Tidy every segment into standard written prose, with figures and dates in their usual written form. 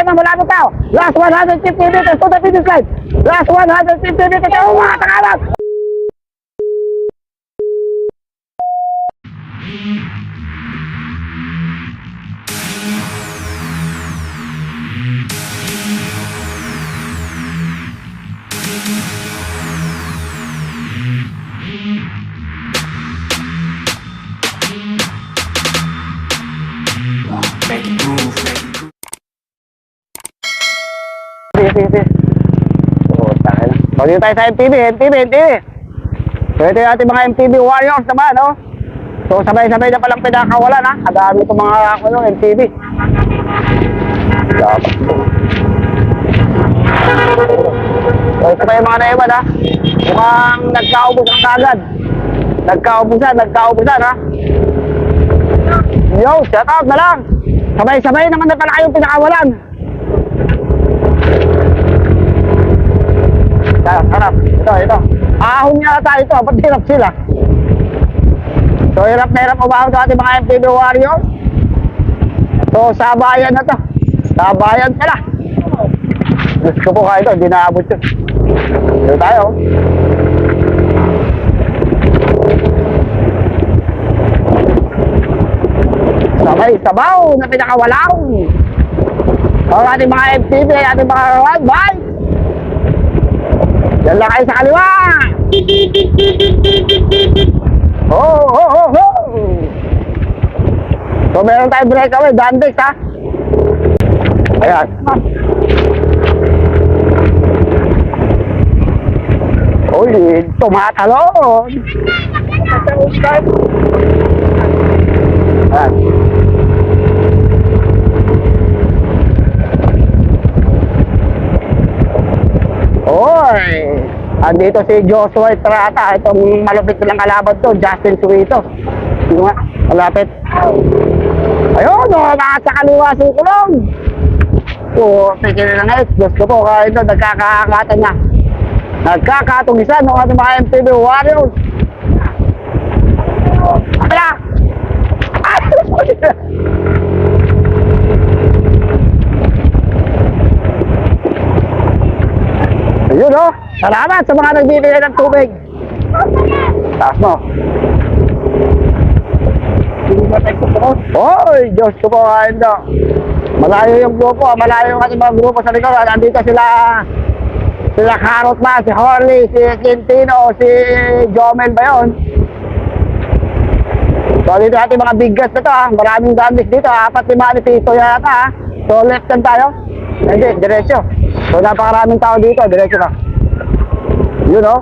na, malapit tayo. Last 150 meters to the finish line. Last 150 meters. Oh, mga takalas! Sige. Oh, tayo. Pagdito tayo sa MTV. So, ito yung ating mga MTV Warriors naman, no? So, sabay-sabay na palang pinakawalan, ha? Kadami itong mga MTV. Dapat. So, ito pa yung mga naiwan, ha? Mukhang nagkaubusan kagad. Nagkaubusan, ha? Yo, shout out na lang. Sabay-sabay naman na pala kayong pinakawalan. Harap. Ito. Ahon nga tayo ito. Ba't hirap sila? So, hirap na hirap umahon sa ating mga MTV Warriors. So, sabayan na to. Sabayan pala. Gusto ko kayo ito. Hindi naabot yun. Dito tayo. Sabay-sabaw na pinakawalaw. So, ating mga MTV, ating mga ride bike. Yan lang kayo sa kaliwa. Oh. So meron tayong breakaway, Dandex, ha. Ayan. Uy, tumatalon. Ayan. Oy, andito si Joshua Estrada. Itong malupit nilang kalaban to, Justin Suito. Sino nga? Malapit. Ayun, nasa kaliwa si Kulong. So, tigil na nga. Gusto ko kahit ito, nagkakaangatan na. Nagkakatugisan ng ating mga MTV Warriors. Kaya! Ayun, oh. Salamat sa mga nagbibigay ng tubig. Taas mo. Oy, Diyos ko po, ando. Malayo yung grupo, malayo yung ating mga grupo sa likod. Nandito sila Carrot ba, si Horley, si Quintino, si Jomel ba yun? So, dito ating mga biggest na to, ha. Maraming damage dito, 4-5 piso yata, ha. So, left hand tayo. Hindi, diretso. So, napakaraming tao dito, diretso ka. Yun, oh.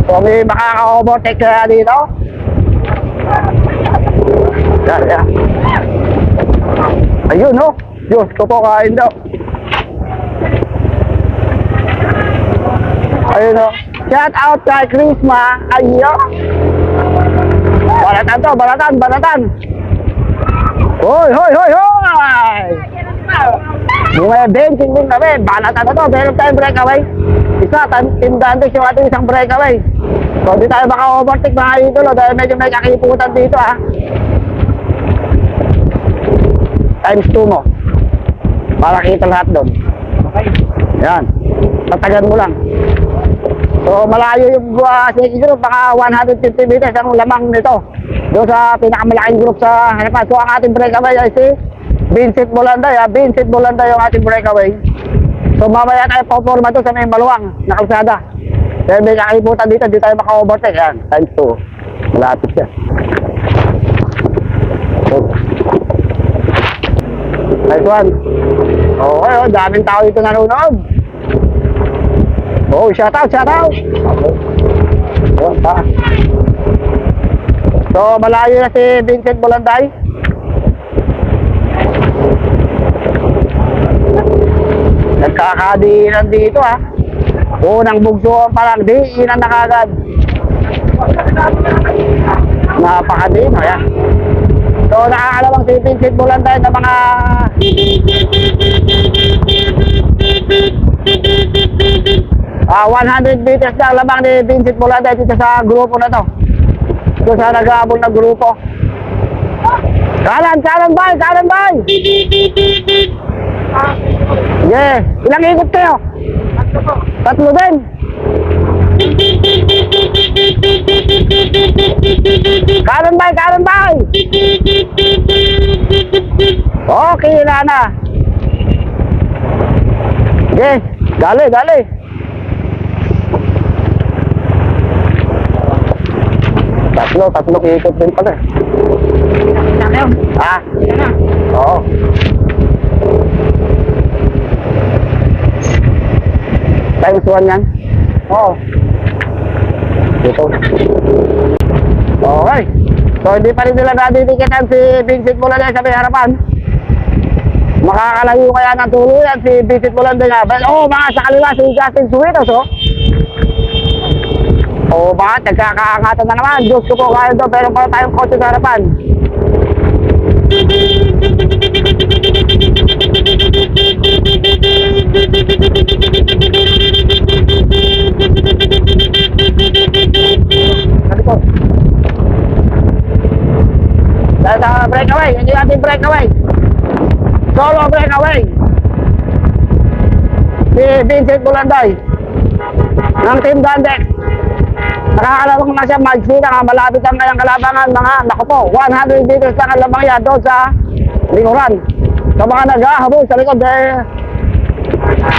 So, may makaka-overtake kaya dito. Yan. Ayun, oh. Diyos ko po, kain daw. Ayun, oh. Shout out kay Chrisma. Ayun. Balatan to, balatan. Hoy! Yung may benching din kami, balatan na to, meron tayong breakaway. Isa, Team Dandex yung ating isang breakaway. So, di tayo maka-overtake mga idolo dahil medyo may kakiputan dito, ha. Times 2 mo. Para kita lahat doon. Yan. Tatagan mo lang. So, malayo yung second group, baka 150 meters ang lamang nito. Doon sa pinakamalaking group sa harapan. So, ang ating breakaway ay si Vincent Bolanday, ha. Vincent Bolanday yung ating breakaway. So, mamaya tayo po-forma doon sa may maluwang na kalsada. Dahil may kakiputan dito, di tayo maka-overtake. Yan, times 2. Malapit siya. Nice one. Okay, oh, daming tao dito nanonood. Oh, shout out. Okay. Yun, pa. So, malayo na si Vincent Bolanday. Nagkakadiinan dito, ha. Unang bugso pa lang, diinan na kagad. Napakadiin, ayan. So, nakakalawang si Vincent Bolanday na mga 100 meters na lamang ni Vincent Bolanday dito sa grupo na to. Dito sa nag-aabol na grupo. Kanan, kanan bay, kanan bay. Yeah. Ilang ikot kayo? Tatlo din. Kanan bay, kanan bay. Okay na. Yeah. Dali, dali. Tatlo ikot din pala. Ah, oo. Times 1 yan? Oo. Dito. Okay. So, hindi pa rin nila natitikitan si Vincent Mulanda sa may harapan. Makakalayo kaya ng tuluyan si Vincent Mulanda nga. Oo, mga sa kaliwa si Justin Suitos, oh. Oo, bakit? Nagkakaangatan na naman. Diyos ko po kayo doon. Pero pala tayong kotse sa harapan. Sabi ko. Dahil sa breakaway. Hindi natin breakaway. Solo breakaway. Si Vincent Bulanday. Ng Team Dandex. Nakakalawang na siya magsina nga malapit ang kayang kalabangan mga naku po 100 meters lang ang lamang yan doon sa likuran. Sa mga naghahabol sa likod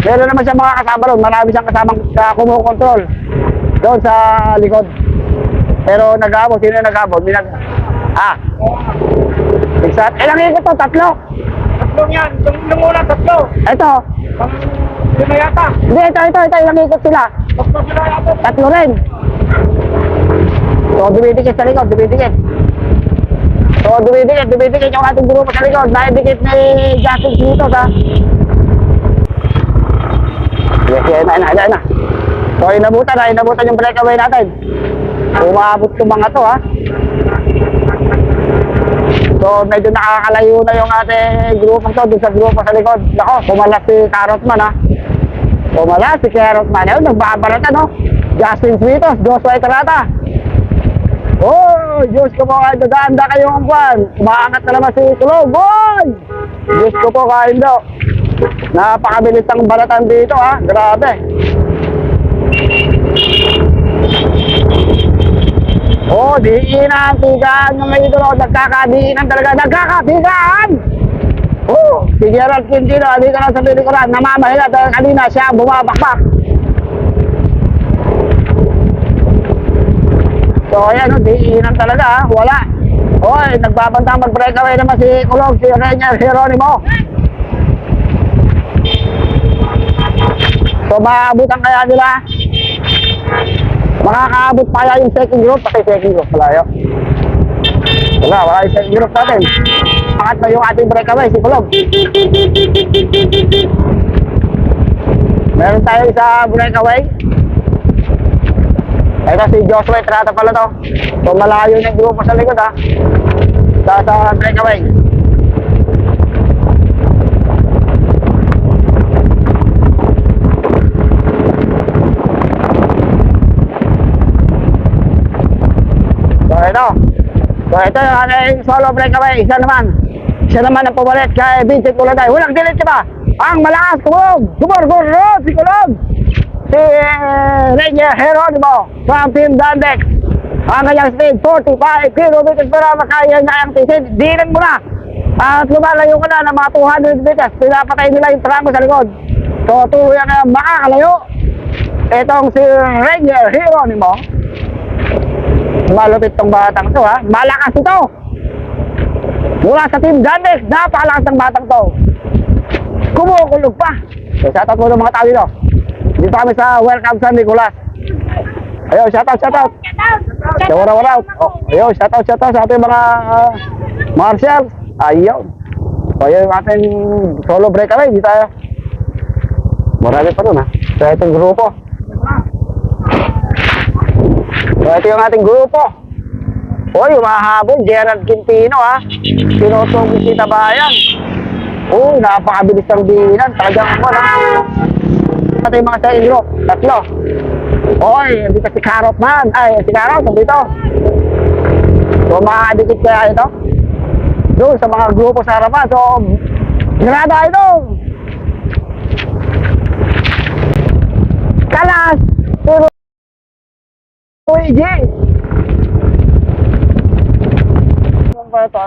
meron naman siya mga kasama doon, marami siyang kasamang kumukontrol doon sa likod. Pero naghahabol, sino yung naghahabol? Exact. Ilang ikot to? Tatlo? Tatlong yan, yung una tatlo. Ito? Lima yata. Hindi, ito, ilang ikot sila? Tatlo sila yata. Tatlo rin. So, dumidikit sa likod, dumidikit. So, dumidikit yung ating grupo sa likod. Naidikit ni Justin Suitos, ha? Yes, na. So, inabutan yung breakaway natin. Umabot yung mga to, ha? So, medyo nakakalayo na yung ating grupo to, dun sa grupo sa likod. Nako, pumalas si Carrotman, ha? Pumalas si Carrotman. Ayun, nagbabarat, no? Justin Suitos, Joshua Estrada. Oh, Diyos ko po kayo, danda kayong buwan. Umaangat na naman si Kulog. Boy! Diyos ko po kayo do. Napakabilis ang balatan dito, ha? Grabe. Oh, diinan, tigaan yung may idolo. Nagkakadiinan talaga. Nagkakatigaan! Oh, si Gerald Quintino, dito na sa pilikuran. Namamahilat dahil kanina siya bumabakbak. So, ayan, no, diinan talaga, ha? Wala. Hoy, nagbabantang mag-breakaway naman si Kulog, si Rainier Geronimo. So, maabutan kaya nila. Makakaabot pa kaya yung second group, pati second group, wala yun. Wala yung second group natin. Pangat na yung ating breakaway, si Kulog. Meron tayo sa breakaway. Ito si Joshua Estrada pala to. So malayo na yung grupo sa likod, ha. Sa breakaway. So ito yung aking solo breakaway. Isa naman ang pumalit kay Vincent Bulanday. Walang delete ba? Ang malakas, Kulog. Gumorgoro si Kulog. Si Rainier Geronimo from Team Dandex. Ang kanyang speed 45 kilometers per hour, kaya niya ang tisid. Dinan mo na at lumalayo ka na ng mga 200 meters. Pinapatay nila yung tramo sa likod. So tuloy ang makakalayo itong si Rainier Geronimo. Malupit tong batang to, ha. Malakas ito mula sa Team Dandex. Napakalakas ng batang to. Kumukulog pa. So shoutout mo ng mga tao dito. Dito kami sa Welcome San Nicolas. Ayun, shoutout. Shout out. Oh, ayun, shoutout sa ating mga marshals. Ayun. So, ayun yung ating solo breakaway. Dito tayo. Marami pa dun, ha. So, ito yung grupo. So, ito yung ating grupo. Uy, umahabol. Gerald Quintino, ha. Sinutong si Tabayan. Uy, napakabilis ng dinan. Talagang mo, ha. Ito yung mga sa group. Tatlo. Oy, dito si Carrotman. Ay, si Carrot, dito. So, makakadikit kaya ito. doon sa mga grupo sa harapan. So, Granada ito. Kalas. Puro UAG. Ano ba ito?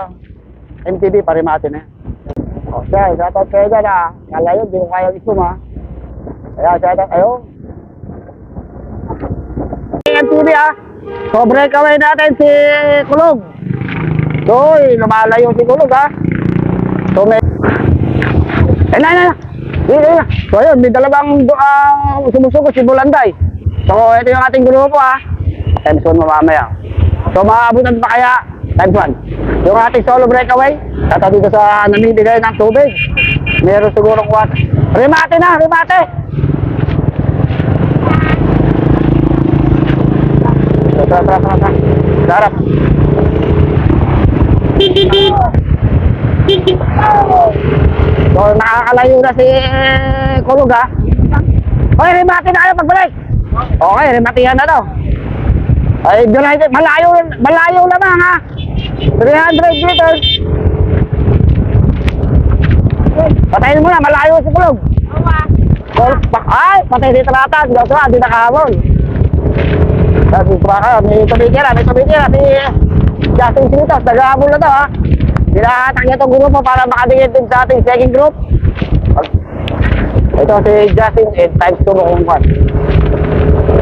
MTV, Parimati na. Okay, shoutout kayo dyan ah. Kala yun, di ko kaya isum ah. Kaya shoutout kayo. MTV ah. So, breakaway natin si Kulog. So, lumalayo si Kulog ah. So, may... na. So, yun, may dalawang sumusuko si Bulanday. So, ito yung ating grupo ah. Times 1 mamaya. So, maabutan pa kaya times 1. Yung ating solo breakaway, tata dito sa namibigay ng tubig. Meron sigurong water. Remate na, remate! Tara. Sarap. So, nakakalayo na si Kulog ha. Okay, remate na kayo pagbalik. Okay, remate yan na to. Ay, malayo lamang ha. 300 meters. Patayin mo na, malayo si Kulog. Ay, patay si Trata. Di nakahabol. Sabi ko baka, may tumitira. Si Justin Sinitas, nag-ahabol na to ha. Pinahatak niya itong grupo para makadingit din sa ating second group. Ito si Justin, times 2 kung kwan.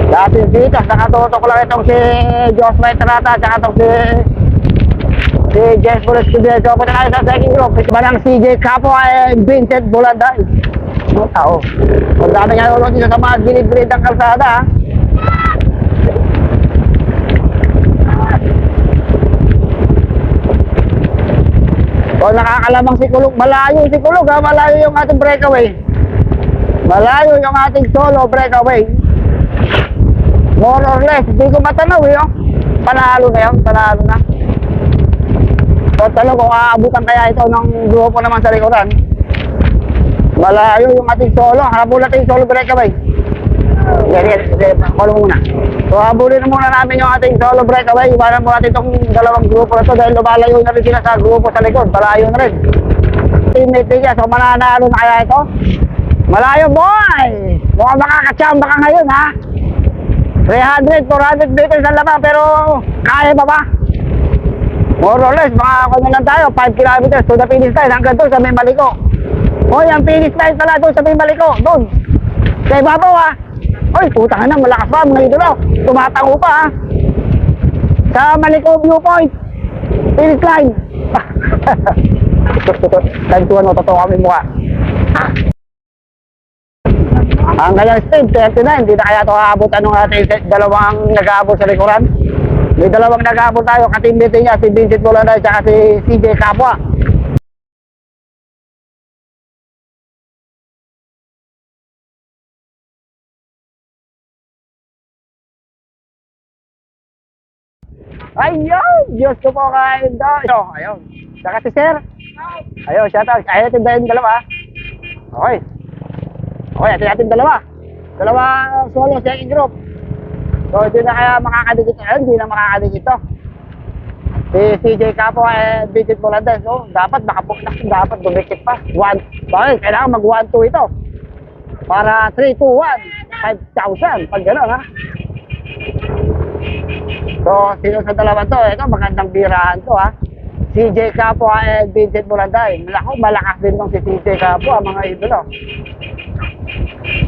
Justin Sinitas, nakatutok lang itong si Josmay Trata, tsaka itong si Jess Boles Cubier. So, punta tayo sa second group. Iba ng CJ Capo ay Vincent Bulanday. Mga tao. Ang dami nga nulong dito sa mga gilid-gilid ng kalsada ha. So, nakakalamang si Kulog. Malayo si Kulog ha. Malayo yung ating breakaway. Malayo yung ating solo breakaway. More or less. Hindi ko matanaw eh. Oh. Panalo na yun. Panalo na. So, tanong kung aabutan kaya ito ng grupo naman sa likuran. Malayo yung ating solo. Habulin natin yung solo breakaway. Follow muna. So, habulin na muna namin yung ating solo breakaway. Iwanan mo natin itong dalawang grupo na ito dahil lumalayo na rin sila sa grupo sa likod. Malayo na rin. Teammate niya. So, mananalo na kaya ito? Malayo, boy! Mukhang makakachamba ka ngayon, ha? 300, 400 meters ang lamang, pero kaya pa ba? More or less, mga lang tayo, 5 kilometers to the finish line, hanggang doon sa may Maliko. Hoy, ang finish line pala doon sa may Maliko, doon. Sa ibabaw ha. Hoy, putang na, malakas pa mga idolo. Tumatango pa ha. Sa Maliko viewpoint. Finish line. Tantuan mo, totoo kami mukha. Ang kanyang speed, 39, hindi na kaya ito aabot anong ating dalawang nag-aabot sa likuran. May dalawang nag-aabot tayo, katimbiti niya, si Vincent Bulanday at si CJ Capua. Ayun! Diyos ko po kain daw. Ayun. Saka si Sir. Ayun, shoutout. Ayun, tindahin dalawa. Okay. Okay, atin dalawa. Dalawa solo second group. So, hindi na kaya makakadikit. Ayun, hindi na makakadikit ito. Si CJ Capo ay Vincent Bulanday. So, dapat dapat dumikit pa. Bakit? Kailangan mag 1-2 ito. Para 3-2-1. 5,000. Pag gano'n, ha? So, sino sa dalawa to? Ito, magandang birahan to, ha? CJ Capo at Vincent Bulanday. Malakas din tong si CJ Capo, mga idolo.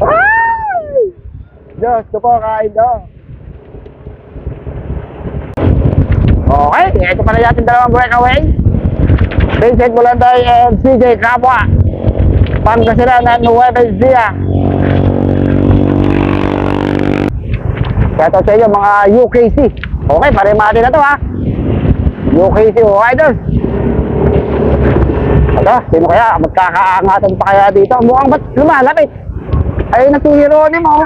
Ay! Diyos ko po, ka-idol. Okay, ito pala natin dalawang breakaway. Vincent Bulanday and CJ Capo. Pangasinan ng Nueva Ecija. Kaya sa inyo mga UKC. Okay, parimati na to ha. UKC Riders. Ito, sino kaya? Magkakaangatan pa kaya dito? Mukhang ba't lumalapit? Ay, na si Hieronimo.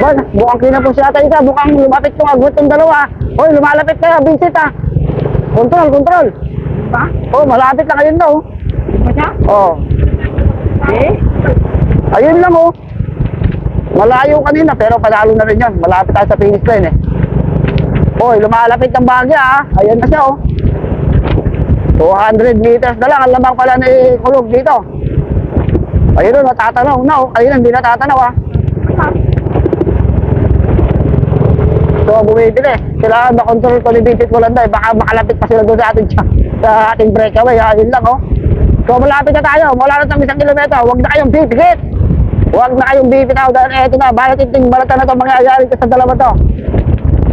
Ba, mukhang kinapos yata isa. Mukhang lumapit yung agwit yung dalawa. Hoy, lumalapit kaya, Vincent ha. Control. Ba? Oh, malapit na kayo daw. Ba siya? Oo. Ayun lang oh. Malayo kanina pero panalo na rin yan. Malapit tayo sa finish line eh. Hoy, lumalapit ng bagya ha. Ayan na siya oh. 200 meters na lang ang lamang pala ni Kulog dito. Ayun o, natatanaw na o. Ayun, hindi natatanaw ah. So, bumibili. Sila na-control ko ni Vincent Molanday. Baka makalapit pa sila doon sa ating, breakaway. Ayun lang oh. So, malapit na tayo. Wala na tayong 1 kilometro. Huwag na kayong pipikit. Huwag na kayong bibitaw dahil eto na. Balat iting balatan na ito mangyayari sa dalawa to.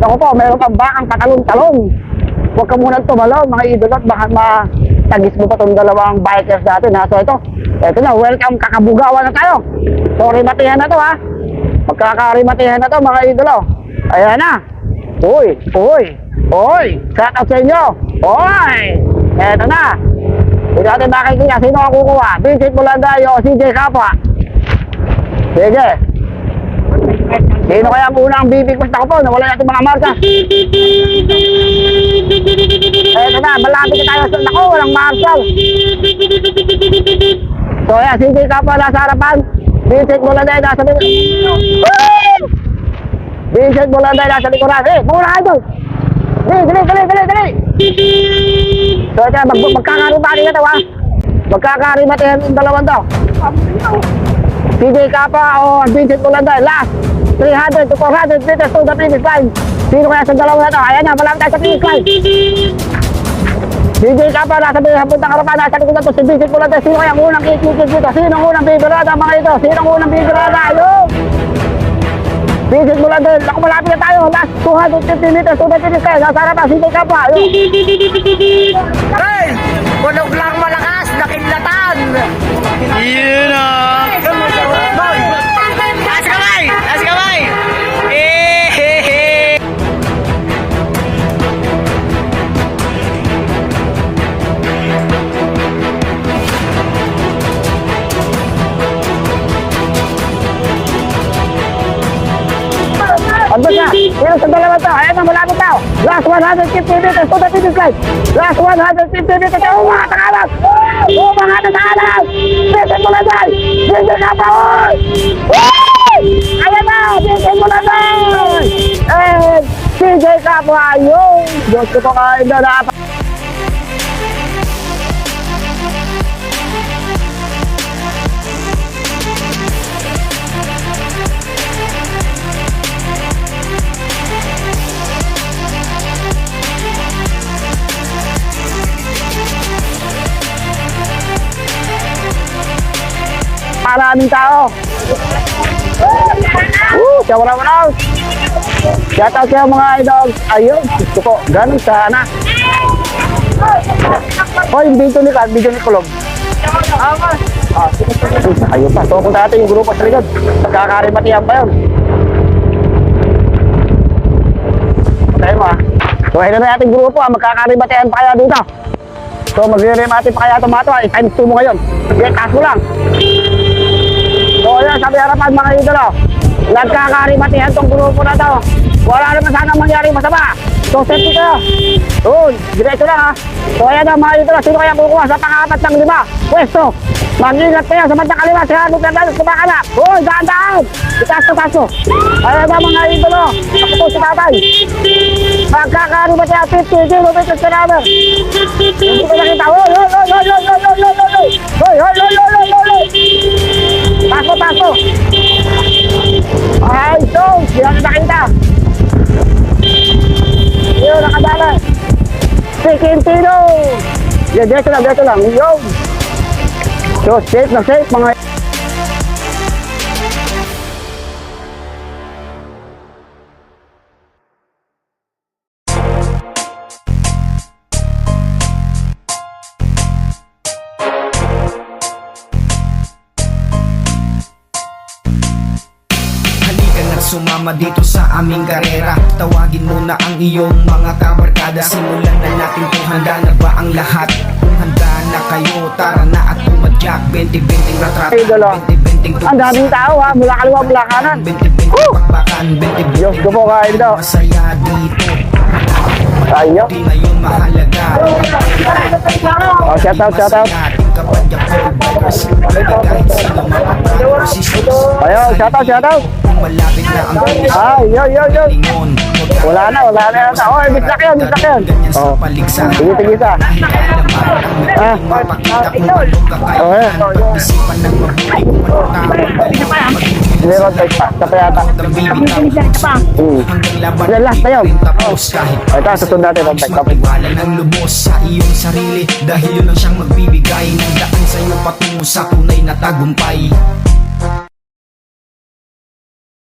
Ako po, meron kang bakang patalong-talong. Huwag ka munang tumalon, mga idol, at baka matagis mo pa itong dalawang bikers natin ha. So, eto na. Welcome, kakabugawan na tayo. So, rimatihan na to ha. Magkakarimatihan na to, mga idol. Ayan na. Uy. Shout out sa inyo. Uy. Eto na. Hindi natin makikita. Sino ang kukuha? Vincent Molanday o CJ Kapwa? Sige. Sino kaya ang unang bibigpas na ko po? Nawala natin mga marka. Eto na. Malapit na tayo. Naku, walang marshal. So, ayan. CJ Kapwa nasa harapan. Vincent Molanday nasa Vincent Molanday nasa likuran. Muna kayo! Dali! So, ito, magkakarimati na ito, ha? Magkakarimati yung dalawang to. CJ Kappa o Vincent Molanday, last 300 to 400 meters to the finish line. Sino kaya sa dalawang na ito? Ayan na, malapit tayo sa finish line. CJ Kappa, nasa puntang harapan, nasa likuran to si Vincent Molanday. Sino kaya ang unang kikikik dito? Sino ang unang bibirada, mga ito? Sino ang unang bibirada? Ayun! Vincent Molanday, ako malapit na tayo. Last 250 meters to the finish line. Nasa harapan, CJ Kappa. Ayun! Hey! Punog lang malakas, nakidlatan! Yun ah! Taas kamay! Taas kamay! Eh! Ando siya. Pero sa dalawa to. Ayan na, malapit tayo. Last 150 meters to the finish line. Last 150 meters. Oh, mga takalas! Oh, mga takalas! Vincent Molanday! Vincent Kappa! Ayan na! Vincent Molanday! And CJ Kappa! Yung! Diyos ko po kayo na dapat. Maraming tao. Shawara-wara. Shout out kayo mga idol. Ayun, gusto ko. Ganun sana. Yung video ni Kulog. Ayun pa. So, kung dati yung grupo sa likod, magkakarimatihan pa yun. Tayo mo So, ayun na ating grupo magkakarimatihan pa kaya dito. So, magre-remati pa kaya tomato times 2 mo ngayon. Okay, taas mo lang. So, yun, sabi harapan mga idolo. Nagkakarimatihan tong grupo na to. Wala naman sana mangyari masama. So, safety kayo. Doon, diretso lang ha. So, ayan na mga idolo. Sino kaya kukuha sa pang-apat ng 5? Pwesto. Mag-ingat kayo sa bandang kaliwa. Si Hanok na dalos, kumakana. Uy, daan-daan. Itaas mo. Ayan na mga idolo. Ako po si tatay. Magkakarimatihan 50 kilometers per hour. Hindi ko nakita. Hoy. Taso. Ay, so, hindi natin nakita. Yun, nakadala. Sikintino. Yan, dito lang. Yun. So, safe na safe, mga... Sumama dito sa aming karera. Tawagin mo na ang iyong mga kabarkada. Simulan na natin kung handa na ba ang lahat. Kung handa na kayo, tara na at pumadyak. 20-20 ratrata, Ay, dala. 20-20 Ang daming tao ha, mula kaliwa, mula kanan. 20-20 pakbakan, 20-20 Diyos ko po kayo daw. masaya dito. Tayo. Di na yun mahalaga. Oh, shout out. Kapag ako bikers, kahit sino makapag sisters. Ayaw, shout out. Malapit na ang finish. Ay, yo. Lingon, Wala na yata. Oh, bisnak yan. ganyan sa Oh. paligsahan. Sige. Dahil kaya naman Ah. Ang mapakita kung anong kakayahan. Pag-isipan ng mabuti kung ano tamang galing. Hindi road bike pa. Sa yata. Hanggang laban Yan, last na yun. rin tapos kahit Ito, susunod natin road bike. Kapit. magtiwala ng lubos sa iyong sarili. Dahil yun ang siyang magbibigay ng daan sa'yo patungo sa tunay na tagumpay.